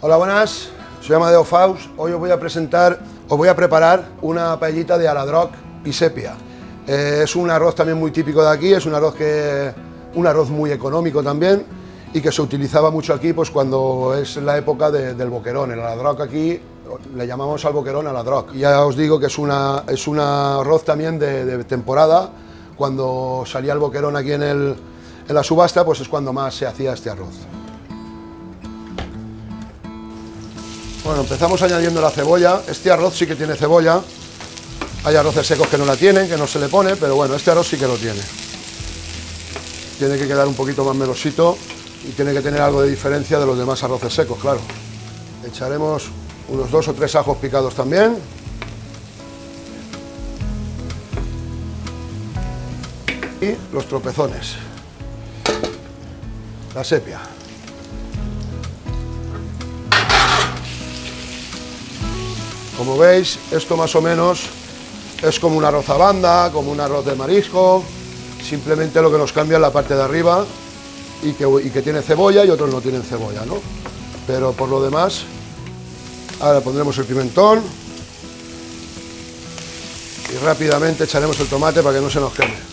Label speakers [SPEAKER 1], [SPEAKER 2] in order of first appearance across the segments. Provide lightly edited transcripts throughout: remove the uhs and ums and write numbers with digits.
[SPEAKER 1] Hola, buenas, soy Amadeo Faust. Hoy os voy a preparar una paellita de aladroc y sepia. Es un arroz también muy típico de aquí, es un arroz muy económico también y que se utilizaba mucho aquí pues cuando es la época del boquerón. El aladroc aquí le llamamos al boquerón aladroc. Ya os digo que es un arroz también de temporada. Cuando salía el boquerón aquí en la subasta, pues es cuando más se hacía este arroz. Bueno, empezamos añadiendo la cebolla. Este arroz sí que tiene cebolla. Hay arroces secos que no la tienen, que no se le pone, pero bueno, este arroz sí que lo tiene. Tiene que quedar un poquito más melosito y tiene que tener algo de diferencia de los demás arroces secos, claro. Echaremos unos 2 o 3 ajos picados también. Y los tropezones. La sepia. Como veis, esto más o menos es como un arroz a banda, como un arroz de marisco, simplemente lo que nos cambia es la parte de arriba y que tiene cebolla y otros no tienen cebolla, ¿no? Pero por lo demás, ahora pondremos el pimentón y rápidamente echaremos el tomate para que no se nos queme.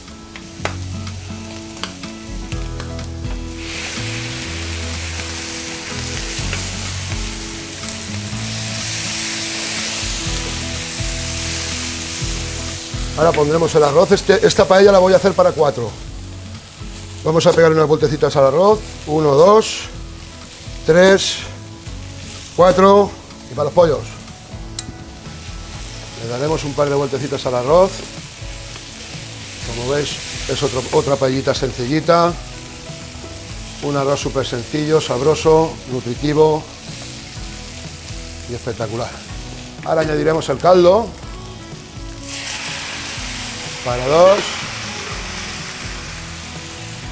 [SPEAKER 1] Ahora pondremos el arroz. Esta paella la voy a hacer para 4. Vamos a pegar unas vueltecitas al arroz. 1, 2, 3, 4 y para los pollos. Le daremos un par de vueltecitas al arroz. Como veis, es otra paellita sencillita. Un arroz súper sencillo, sabroso, nutritivo y espectacular. Ahora añadiremos el caldo. Para 2,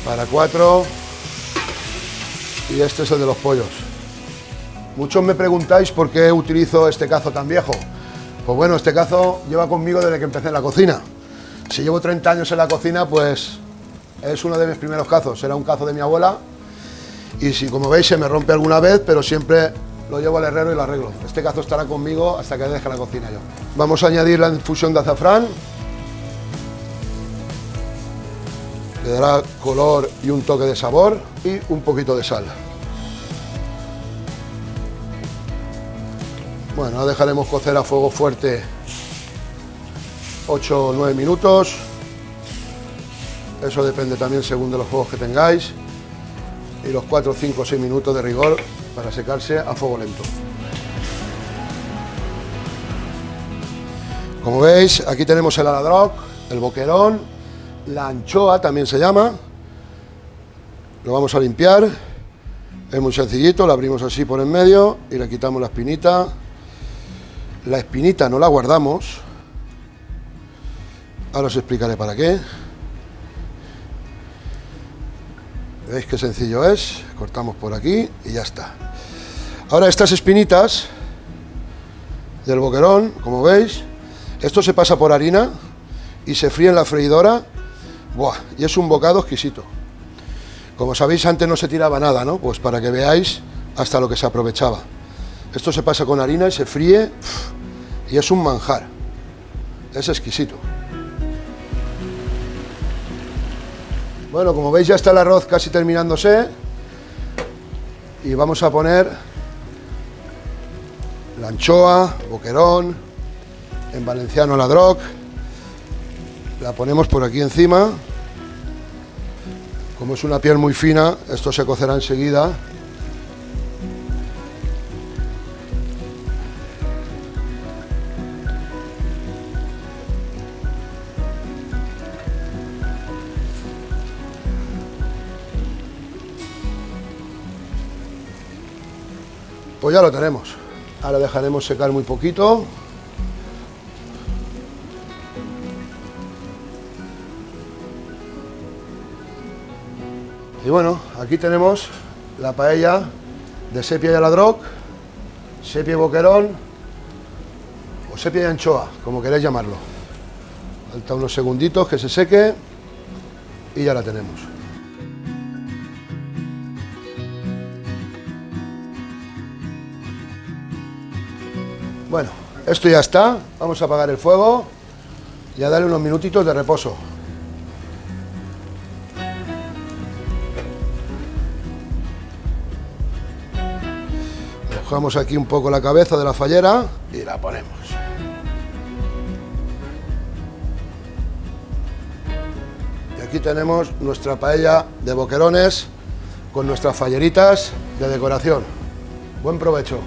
[SPEAKER 1] para 4 y este es el de los pollos. Muchos me preguntáis por qué utilizo este cazo tan viejo. Pues bueno, este cazo lleva conmigo desde que empecé en la cocina. Si llevo 30 años en la cocina, pues es uno de mis primeros cazos. Era un cazo de mi abuela y si como veis se me rompe alguna vez, pero siempre lo llevo al herrero y lo arreglo. Este cazo estará conmigo hasta que deje la cocina yo. Vamos a añadir la infusión de azafrán. Le dará color y un toque de sabor y un poquito de sal. Bueno, ahora dejaremos cocer a fuego fuerte 8 o 9 minutos. Eso depende también según de los fuegos que tengáis. Y los 4, 5 o 6 minutos de rigor para secarse a fuego lento. Como veis, aquí tenemos el aladroc, el boquerón. La anchoa también se llama. Lo vamos a limpiar. Es muy sencillito, la abrimos así por en medio y le quitamos la espinita. La espinita no la guardamos. Ahora os explicaré para qué. ¿Veis qué sencillo es? Cortamos por aquí y ya está. Ahora estas espinitas del boquerón, como veis, esto se pasa por harina y se fríe en la freidora. Buah, y es un bocado exquisito. Como sabéis, antes no se tiraba nada, ¿no? Pues para que veáis hasta lo que se aprovechaba. Esto se pasa con harina y se fríe y es un manjar. Es exquisito. Bueno, como veis ya está el arroz casi terminándose y vamos a poner la anchoa, boquerón, en valenciano aladroc. La ponemos por aquí encima. Como es una piel muy fina, esto se cocerá enseguida. Pues ya lo tenemos. Ahora dejaremos secar muy poquito. Y bueno, aquí tenemos la paella de sepia y aladroc, sepia y boquerón o sepia y anchoa, como queréis llamarlo. Falta unos segunditos que se seque y ya la tenemos. Bueno, esto ya está. Vamos a apagar el fuego y a darle unos minutitos de reposo. Dejamos aquí un poco la cabeza de la fallera y la ponemos. Y aquí tenemos nuestra paella de boquerones con nuestras falleritas de decoración. Buen provecho.